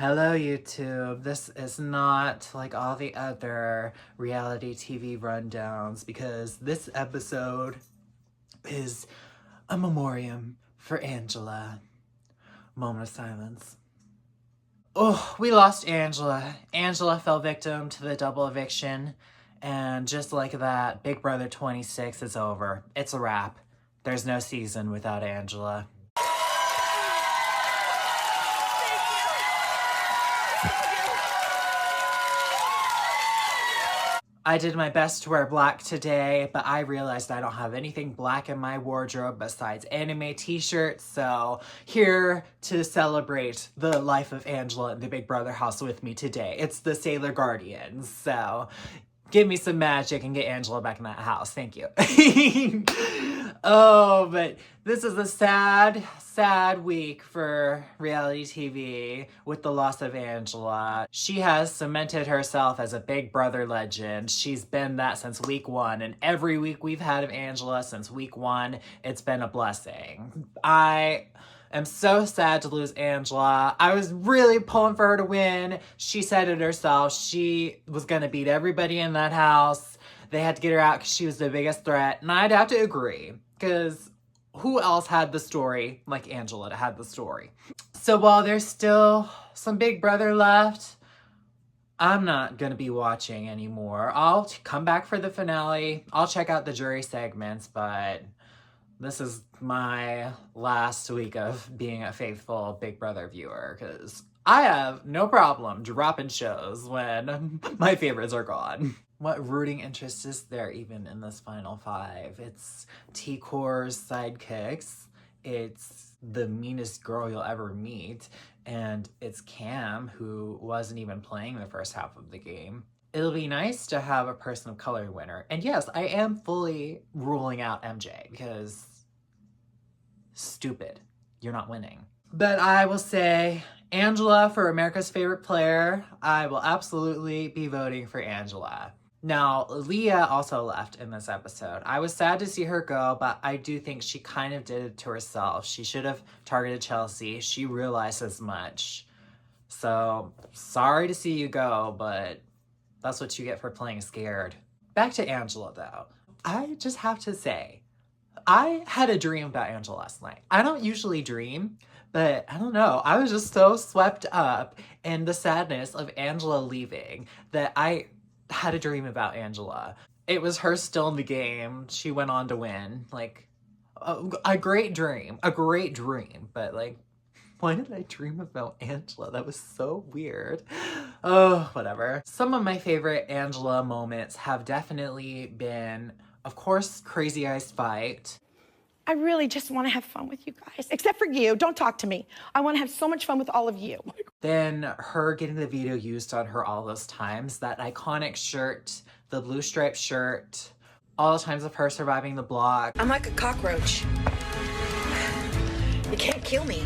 Hello, YouTube. This is not like all the other reality TV rundowns because this episode is a memoriam for Angela. Moment of silence. Oh, we lost Angela. Angela fell victim to the double eviction, and just like that, Big Brother 26 is over. It's a wrap. There's no season without Angela. I did my best to wear black today, but I realized I don't have anything black in my wardrobe besides anime t-shirts, so here to celebrate the life of Angela in the Big Brother house with me today. It's the Sailor Guardians, so give me some magic and get Angela back in that house. Thank you. Oh, but this is a sad, sad week for reality TV with the loss of Angela. She has cemented herself as a Big Brother legend. She's been that since week one, and every week we've had of Angela since week one, it's been a blessing. I'm so sad to lose Angela. I was really pulling for her to win. She said it herself. She was going to beat everybody in that house. They had to get her out because she was the biggest threat. And I'd have to agree, because who else had the story like Angela had the story? So while there's still some Big Brother left, I'm not going to be watching anymore. I'll come back for the finale. I'll check out the jury segments, but this is my last week of being a faithful Big Brother viewer, because I have no problem dropping shows when my favorites are gone. What rooting interest is there even in this final five? It's T-Core's sidekicks, it's the meanest girl you'll ever meet, and it's Cam, who wasn't even playing the first half of the game. It'll be nice to have a person of color winner. And yes, I am fully ruling out MJ because stupid. You're not winning. But I will say Angela for America's favorite player. I will absolutely be voting for Angela. Now, Leah also left in this episode. I was sad to see her go, but I do think she kind of did it to herself. She should have targeted Chelsea. She realized as much. So, sorry to see you go, but that's what you get for playing scared. Back to Angela, though. I just have to say, I had a dream about Angela last night. I don't usually dream, but I don't know. I was just so swept up in the sadness of Angela leaving that I had a dream about Angela. It was her still in the game. She went on to win. Like, a great dream. A great dream. But, like, why did I dream about Angela? That was so weird. Oh, whatever. Some of my favorite Angela moments have definitely been, of course, Crazy Eyes fight. I really just want to have fun with you guys. Except for you. Don't talk to me. I want to have so much fun with all of you. Then her getting the video used on her all those times. That iconic shirt, the blue striped shirt, all the times of her surviving the block. I'm like a cockroach. You can't kill me.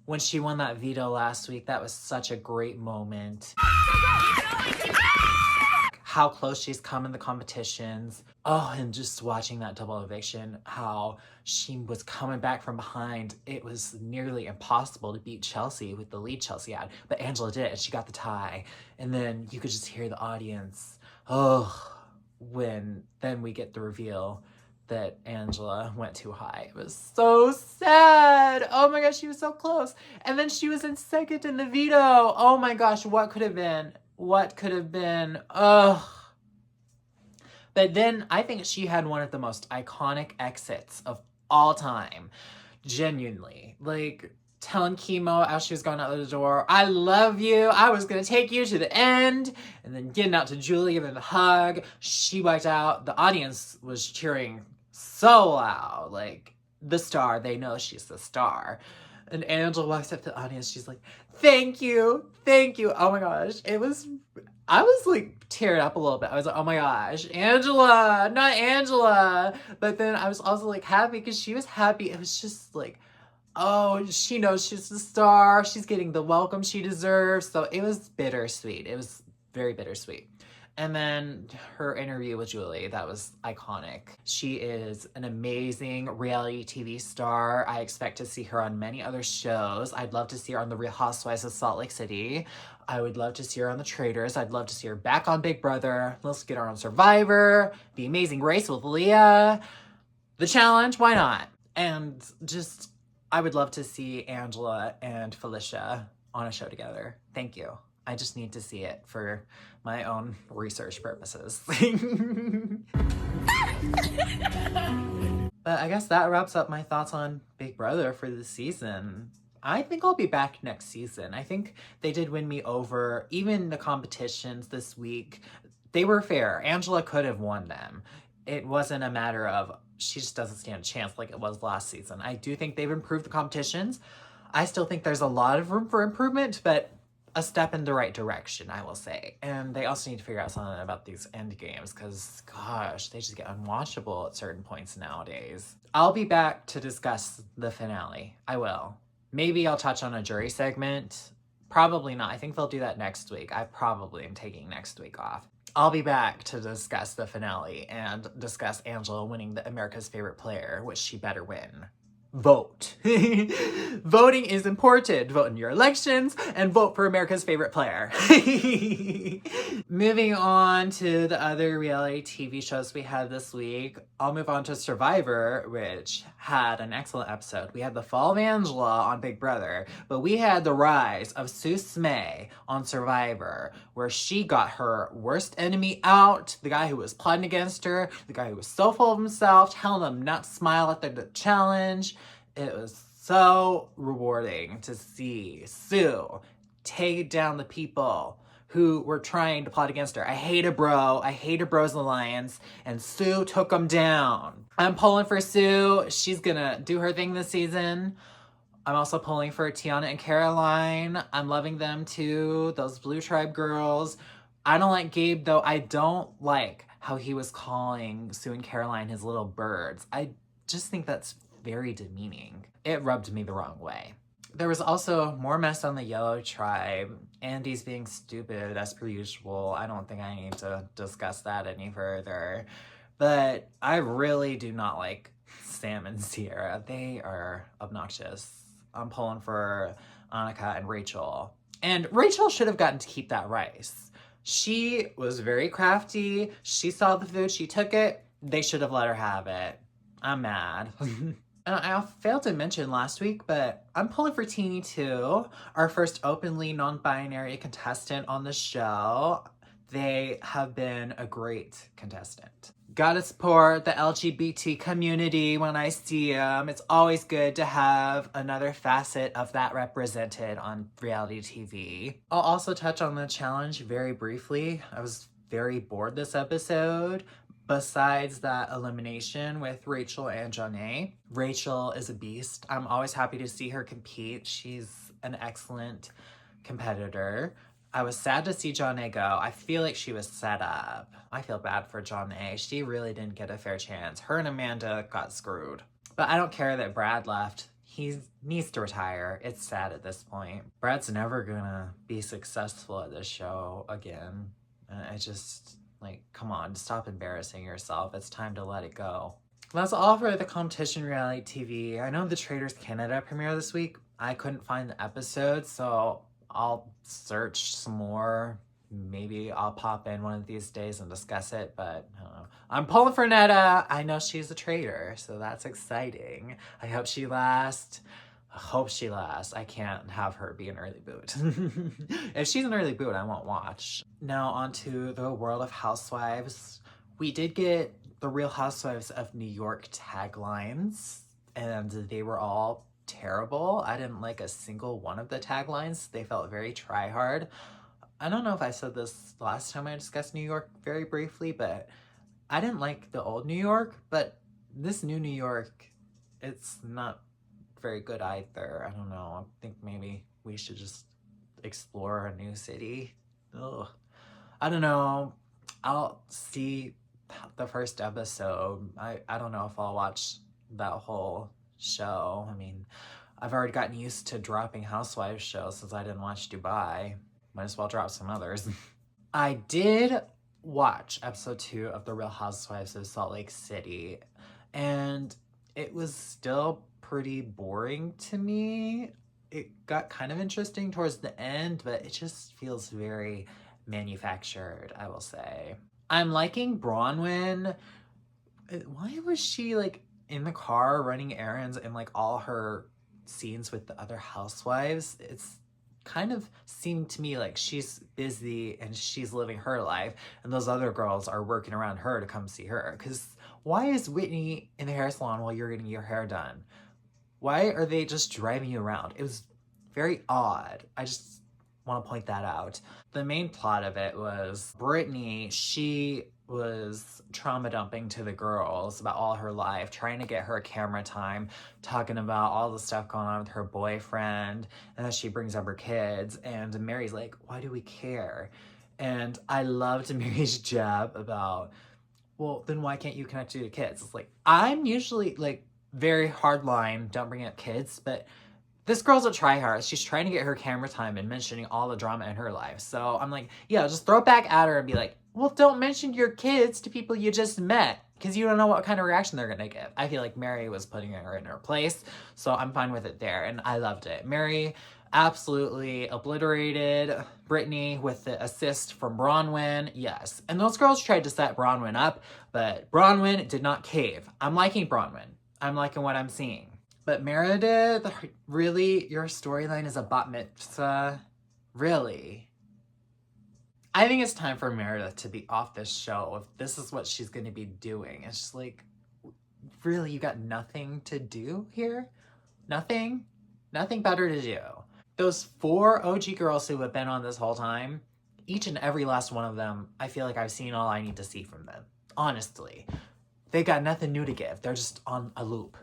When she won that veto last week, that was such a great moment. How close she's come in the competitions. Oh, and just watching that double eviction, how she was coming back from behind. It was nearly impossible to beat Chelsea with the lead Chelsea had, but Angela did, and she got the tie. And then you could just hear the audience, when then we get the reveal that Angela went too high. It was so sad. Oh my gosh, she was so close. And then she was in second in the veto. Oh my gosh, what could have been? What could have been? Ugh. But then I think she had one of the most iconic exits of all time. Genuinely. Like, telling Chemo as she was going out the door, I love you. I was going to take you to the end. And then getting out to Julie, giving the hug. She walked out. The audience was cheering so loud. Like, the star. They know she's the star. And Angela walks up to the audience. She's like, thank you. Thank you. Oh my gosh. I was like teared up a little bit. I was like, oh my gosh, Angela, not Angela. But then I was also like happy because she was happy. It was just like, oh, she knows she's the star. She's getting the welcome she deserves. So it was bittersweet. It was very bittersweet. And then her interview with Julie, that was iconic. She is an amazing reality TV star. I expect to see her on many other shows. I'd love to see her on The Real Housewives of Salt Lake City. I would love to see her on The Traitors. I'd love to see her back on Big Brother. Let's get her on Survivor, The Amazing Race with Leah, The Challenge, why not? And just, I would love to see Angela and Felicia on a show together. Thank you. I just need to see it for my own research purposes. But I guess that wraps up my thoughts on Big Brother for this season. I think I'll be back next season. I think they did win me over. Even the competitions this week, they were fair. Angela could have won them. It wasn't a matter of she just doesn't stand a chance like it was last season. I do think they've improved the competitions. I still think there's a lot of room for improvement, but a step in the right direction, I will say. And they also need to figure out something about these end games because, gosh, they just get unwatchable at certain points nowadays. I'll be back to discuss the finale. I will. Maybe I'll touch on a jury segment. Probably not. I think they'll do that next week. I probably am taking next week off. I'll be back to discuss the finale and discuss Angela winning the America's Favorite Player, which she better win. Vote. Voting is important. Vote in your elections and vote for America's Favorite Player. Moving on to the other reality TV shows we had this week, I'll move on to Survivor, which had an excellent episode. We had the fall of Angela on Big Brother, but we had the rise of Sue Smay on Survivor, where she got her worst enemy out, the guy who was plotting against her, the guy who was so full of himself, telling them not to smile at the challenge. It was so rewarding to see Sue take down the people who were trying to plot against her. I hate a bro. I hate a bros alliance. And Sue took them down. I'm pulling for Sue. She's gonna do her thing this season. I'm also pulling for Tiana and Caroline. I'm loving them too. Those Blue Tribe girls. I don't like Gabe though. I don't like how he was calling Sue and Caroline his little birds. I just think that's very demeaning. It rubbed me the wrong way. There was also more mess on the Yellow Tribe. Andy's being stupid as per usual. I don't think I need to discuss that any further. But I really do not like Sam and Sierra. They are obnoxious. I'm pulling for Annika and Rachel. And Rachel should have gotten to keep that rice. She was very crafty. She saw the food. She took it. They should have let her have it. I'm mad. And I failed to mention last week, but I'm pulling for Teeny too, our first openly non-binary contestant on the show. They have been a great contestant. Gotta support the LGBT community when I see them. It's always good to have another facet of that represented on reality TV. I'll also touch on the challenge very briefly. I was very bored this episode. Besides that elimination with Rachel and Janae. Rachel is a beast. I'm always happy to see her compete. She's an excellent competitor. I was sad to see Janae go. I feel like she was set up. I feel bad for Janae. She really didn't get a fair chance. Her and Amanda got screwed. But I don't care that Brad left. He needs to retire. It's sad at this point. Brad's never gonna be successful at this show again. I just... like, come on, stop embarrassing yourself. It's time to let it go. That's all for the competition reality TV. I know the Traitors Canada premiere this week. I couldn't find the episode, so I'll search some more. Maybe I'll pop in one of these days and discuss it, but I don't know. I'm pulling for Netta. I know she's a traitor, so that's exciting. I hope she lasts. I hope she lasts. I can't have her be an early boot. If she's an early boot, I won't watch. Now on to the world of Housewives. We did get the Real Housewives of New York taglines, and they were all terrible. I didn't like a single one of the taglines. They felt very try-hard. I don't know if I said this last time I discussed New York very briefly, but I didn't like the old New York, but this new New York, it's not very good either. I don't know. I think maybe we should just explore a new city. Ugh. I don't know. I'll see the first episode. I don't know if I'll watch that whole show. I mean, I've already gotten used to dropping Housewives shows since I didn't watch Dubai. Might as well drop some others. I did watch episode 2 of The Real Housewives of Salt Lake City, and it was still pretty boring to me. It got kind of interesting towards the end, but it just feels very manufactured, I will say. I'm liking Bronwyn. Why was she like in the car running errands and like all her scenes with the other housewives? It's kind of seemed to me like she's busy and she's living her life, and those other girls are working around her to come see her. Because why is Whitney in the hair salon while you're getting your hair done? Why are they just driving you around? It was very odd. I just want to point that out. The main plot of it was Brittany, she was trauma dumping to the girls about all her life, trying to get her camera time, talking about all the stuff going on with her boyfriend, and then she brings up her kids, and Mary's like, why do we care? And I loved Mary's jab about, well, then why can't you connect to the kids? It's like, I'm usually like very hard line, don't bring up kids, but this girl's a tryhard. She's trying to get her camera time and mentioning all the drama in her life. So I'm like, yeah, just throw it back at her and be like, well, don't mention your kids to people you just met, because you don't know what kind of reaction they're going to give. I feel like Mary was putting her in her place, so I'm fine with it there, and I loved it. Mary absolutely obliterated Brittany with the assist from Bronwyn, yes. And those girls tried to set Bronwyn up, but Bronwyn did not cave. I'm liking Bronwyn. I'm liking what I'm seeing. But Meredith, really? Your storyline is a bat mitzvah? Really? I think it's time for Meredith to be off this show if this is what she's going to be doing. It's just like, really, you got nothing to do here? Nothing? Nothing better to do. Those 4 OG girls who have been on this whole time, each and every last one of them, I feel like I've seen all I need to see from them. Honestly. They got nothing new to give. They're just on a loop,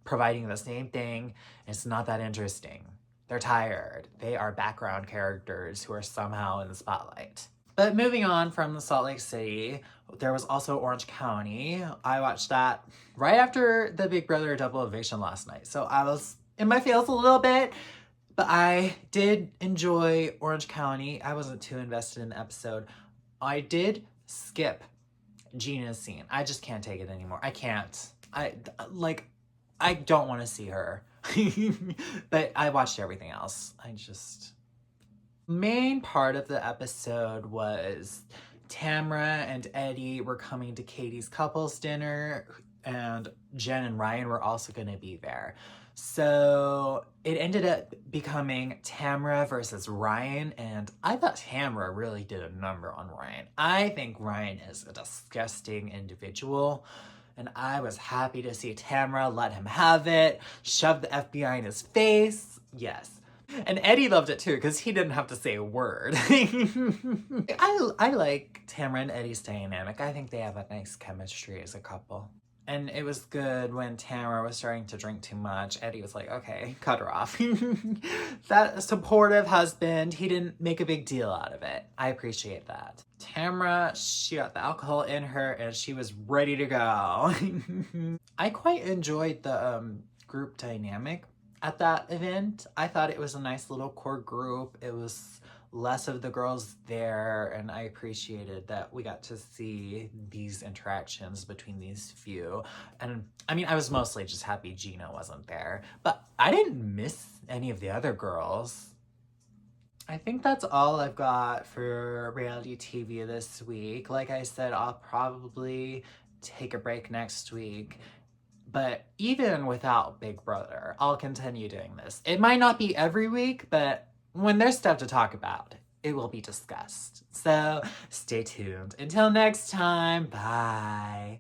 providing the same thing. It's not that interesting. They're tired. They are background characters who are somehow in the spotlight. But moving on from the Salt Lake City, there was also Orange County. I watched that right after the Big Brother double eviction last night. So I was in my feels a little bit, but I did enjoy Orange County. I wasn't too invested in the episode. I did skip Gina's scene. I just can't take it anymore. I can't. I don't want to see her. But I watched everything else. Main part of the episode was Tamra and Eddie were coming to Katie's couples dinner, and Jen and Ryan were also going to be there. So it ended up becoming Tamra versus Ryan, and I thought Tamra really did a number on Ryan. I think Ryan is a disgusting individual, and I was happy to see Tamra let him have it, shove the FBI in his face. Yes. And Eddie loved it too, because he didn't have to say a word. I like Tamra and Eddie's dynamic. I think they have a nice chemistry as a couple. And it was good when Tamra was starting to drink too much. Eddie was like, okay, cut her off. That supportive husband, he didn't make a big deal out of it. I appreciate that. Tamra, she got the alcohol in her and she was ready to go. I quite enjoyed the group dynamic at that event. I thought it was a nice little core group. It was less of the girls there, and I appreciated that we got to see these interactions between these few. And I mean, I was mostly just happy Gina wasn't there, but I didn't miss any of the other girls. I think that's all I've got for reality TV this week. Like I said, I'll probably take a break next week. But even without Big Brother, I'll continue doing this. It might not be every week, but when there's stuff to talk about, it will be discussed. So stay tuned. Until next time, bye.